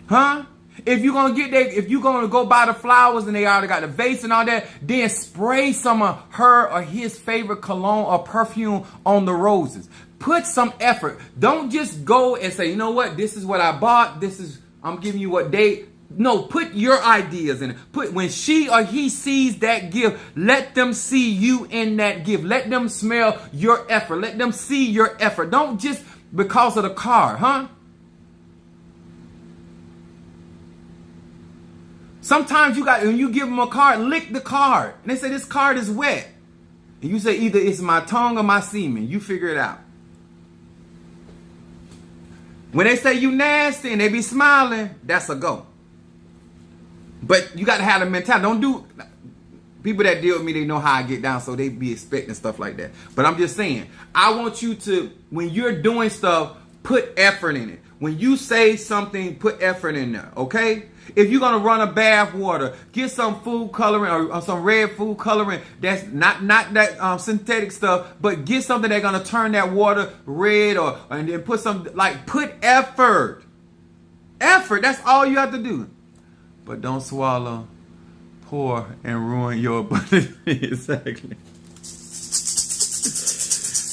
Huh? If you're gonna if you're gonna go buy the flowers and they already got the vase and all that, then spray some of her or his favorite cologne or perfume on the roses. Put some effort. Don't just go and say, you know what, this is what I bought. I'm giving you what date. No, put your ideas in it. When she or he sees that gift, let them see you in that gift. Let them smell your effort. Let them see your effort. Don't just because of the card, huh? Sometimes when you give them a card, lick the card. And they say, this card is wet. And you say, either it's my tongue or my semen. You figure it out. When they say you nasty and they be smiling, that's a go. But you got to have the mentality. People that deal with me, they know how I get down, so they be expecting stuff like that. But I'm just saying, I want you to, when you're doing stuff, put effort in it. When you say something, put effort in there, okay? If you're going to run a bath water, get some food coloring or some red food coloring. That's not that synthetic stuff, but get something that's going to turn that water red and then put effort. Effort. That's all you have to do. But don't swallow, pour, and ruin your abundance. Exactly.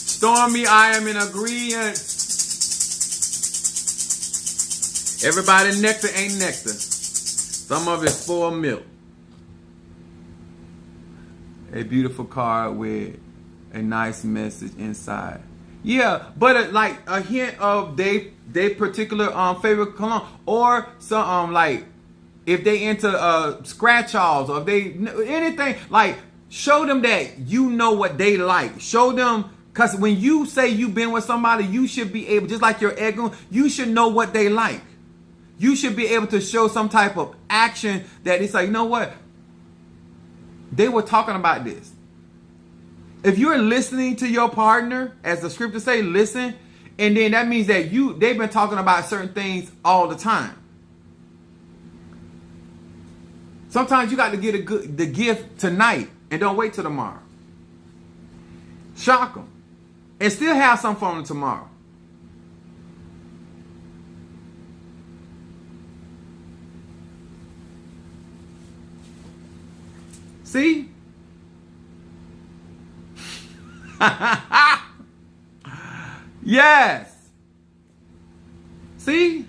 Stormy, I am in agreement. Everybody nectar ain't nectar. Some of it's spoiled milk. A beautiful card with a nice message inside. Yeah, but like a hint of they particular favorite cologne, or some like if they into scratch offs, or if they anything, like show them that you know what they like. Show them, because when you say you've been with somebody, you should be able, just like your ego, you should know what they like. You should be able to show some type of action that it's like, you know what? They were talking about this. If you're listening to your partner, as the scriptures say, listen, and then that means that they've been talking about certain things all the time. Sometimes you got to get the gift tonight and don't wait till tomorrow. Shock them. And still have some for them tomorrow. See? Yes. See?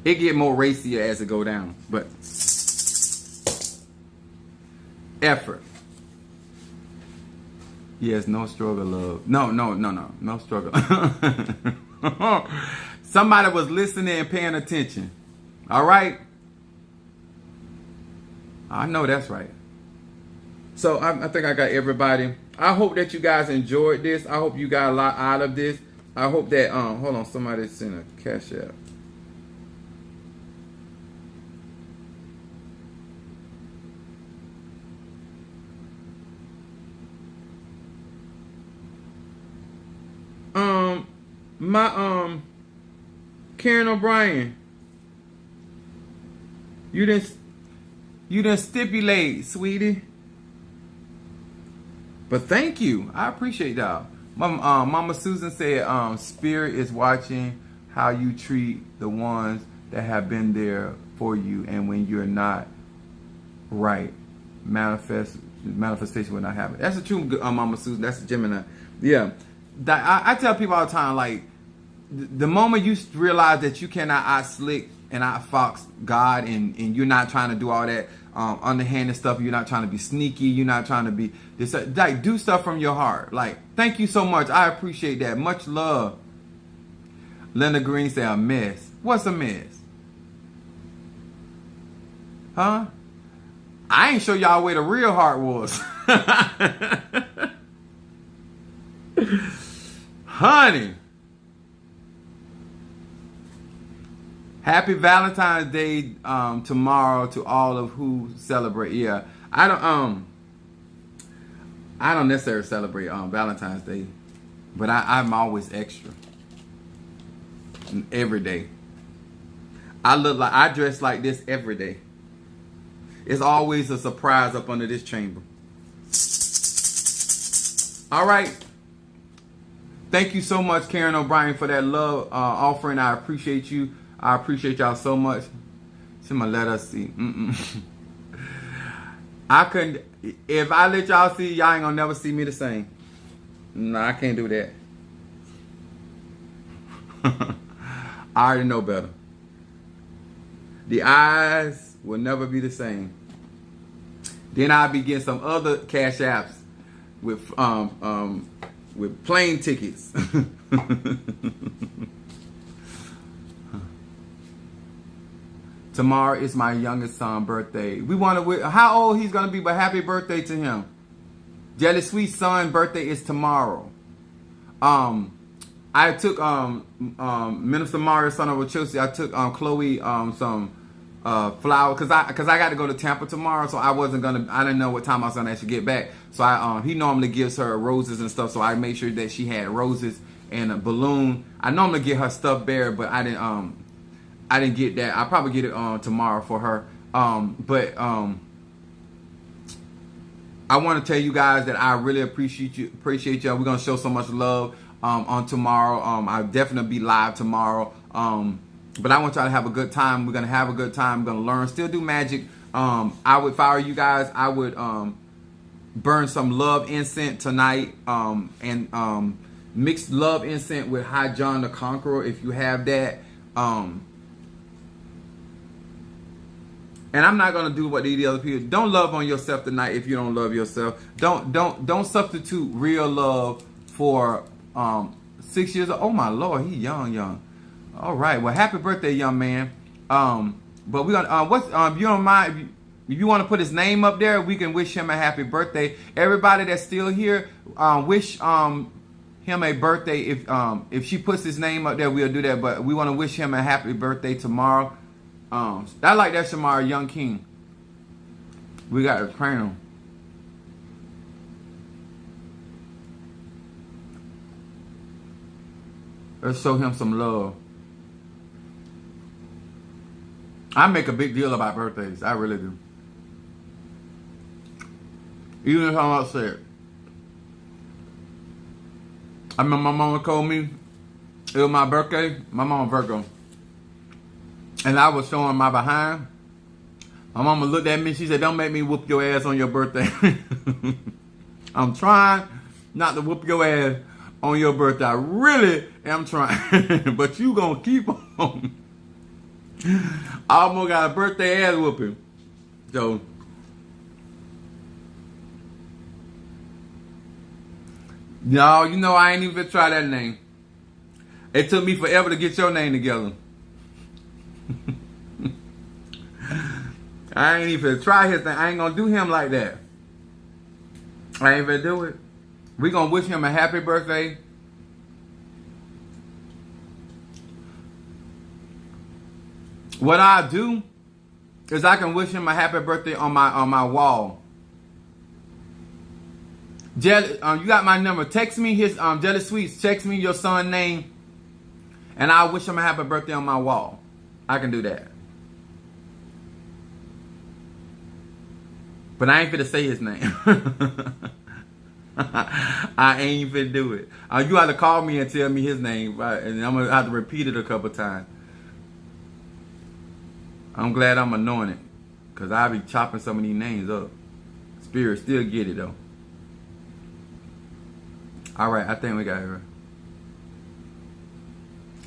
It get more racier as it go down, but effort. Yes, no struggle, love. No struggle. Somebody was listening and paying attention. All right? I know that's right. So I think I got everybody. I hope that you guys enjoyed this. I hope you got a lot out of this. I hope that, hold on, somebody sent a cash app. Karen O'Brien, you didn't stipulate, sweetie. But thank you. I appreciate y'all. Mama Susan said, Spirit is watching how you treat the ones that have been there for you, and when you're not right, manifestation will not happen. That's the truth, Mama Susan. That's the Gemini. Yeah. I tell people all the time, like, the moment you realize that you cannot out-slick and out-fox God, and you're not trying to do all that underhanded stuff, you're not trying to be sneaky, you're not trying to be this, like, do stuff from your heart. Like, thank you so much. I appreciate that. Much love. Linda Green said, a mess. What's a mess? Huh? I ain't show y'all where the real heart was. Honey. Happy Valentine's Day tomorrow to all of who celebrate. Yeah, I don't necessarily celebrate Valentine's Day, but I'm always extra every day. I dress like this every day. It's always a surprise up under this chamber. All right. Thank you so much, Karen O'Brien, for that love offering. I appreciate you. I appreciate y'all so much. Somebody let us see. I couldn't. If I let y'all see, y'all ain't gonna never see me the same. No, I can't do that. I already know better. The eyes will never be the same. Then I'll be getting some other cash apps with plane tickets. Tomorrow is my youngest son's birthday. We want to, how old he's going to be, but happy birthday to him. Jelly Sweet son's birthday is tomorrow. I took Minister Mario, son of Chelsea. I took Chloe some flowers because I got to go to Tampa tomorrow, so I didn't know what time I was gonna actually get back. So he normally gives her roses and stuff, so I made sure that she had roses and a balloon. I normally get her stuffed bear, but I didn't get that. I'll probably get it tomorrow for her. But I want to tell you guys that I really appreciate y'all. We're gonna show so much love on tomorrow. I'll definitely be live tomorrow. But I want y'all to have a good time. We're gonna have a good time. We're gonna learn, still do magic. I would, if I were you guys, I would burn some love incense tonight, and mix love incense with High John the Conqueror if you have that. And I'm not gonna do what the other people. Don't love on yourself tonight if you don't love yourself. Don't substitute real love for 6 years old. Oh my Lord, he young. All right, well, happy birthday, young man. But we're gonna you don't mind if you want to put his name up there, we can wish him a happy birthday. Everybody that's still here, wish him a birthday. If she puts his name up there, we'll do that. But we want to wish him a happy birthday tomorrow. I like that, Shamar, Young King. We got to train him. Let's show him some love. I make a big deal about birthdays. I really do. Even if I'm upset. I remember my mama told me it was my birthday. My mama Virgo. And I was showing my behind. My mama looked at me. She said, "Don't make me whoop your ass on your birthday." I'm trying not to whoop your ass on your birthday. I really am trying. But you gonna keep on. I almost got a birthday ass whooping. So, no, you know I ain't even try that name. It took me forever to get your name together. I ain't even try his thing. I ain't gonna do him like that. I ain't even do it. We gonna wish him a happy birthday. What I do is I can wish him a happy birthday on my wall. Jelly, you got my number. Text me his Jelly Sweets. Text me your son's name, and I'll wish him a happy birthday on my wall. I can do that. But I ain't finna say his name. I ain't finna do it. You have to call me and tell me his name, right? And I'm gonna have to repeat it a couple times. I'm glad I'm anointed, because I be chopping some of these names up. Spirit still get it though. All right, I think we got it right.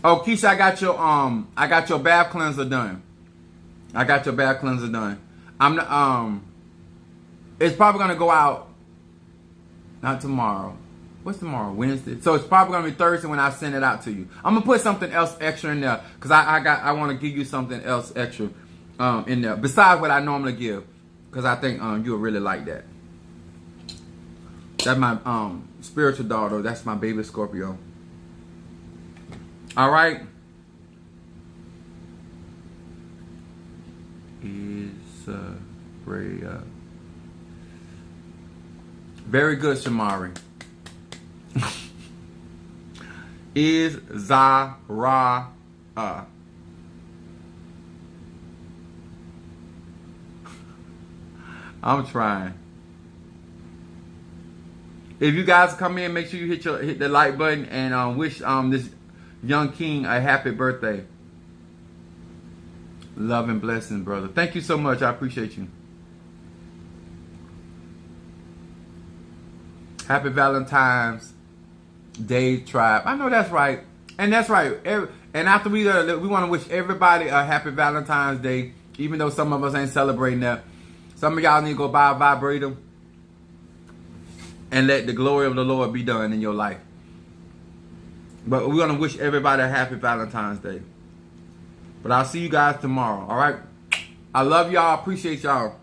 Oh, Keisha, I got your bath cleanser done. I got your bath cleanser done. It's probably gonna go out. Not tomorrow. What's tomorrow? Wednesday. So it's probably gonna be Thursday when I send it out to you. I'm gonna put something else extra in there because I want to give you something else extra in there besides what I normally give, because I think you'll really like that. That's my spiritual daughter. That's my baby Scorpio. All right. Very good, Shamari. Is Zara. I'm trying. If you guys come in, make sure you hit the like button and wish this young king a happy birthday. Love and blessings, brother. Thank you so much. I appreciate you. Happy Valentine's Day, tribe. I know that's right. And that's right. And after we want to wish everybody a happy Valentine's Day, even though some of us ain't celebrating that. Some of y'all need to go buy a vibrator and let the glory of the Lord be done in your life. But we're going to wish everybody a happy Valentine's Day. But I'll see you guys tomorrow, all right? I love y'all. Appreciate y'all.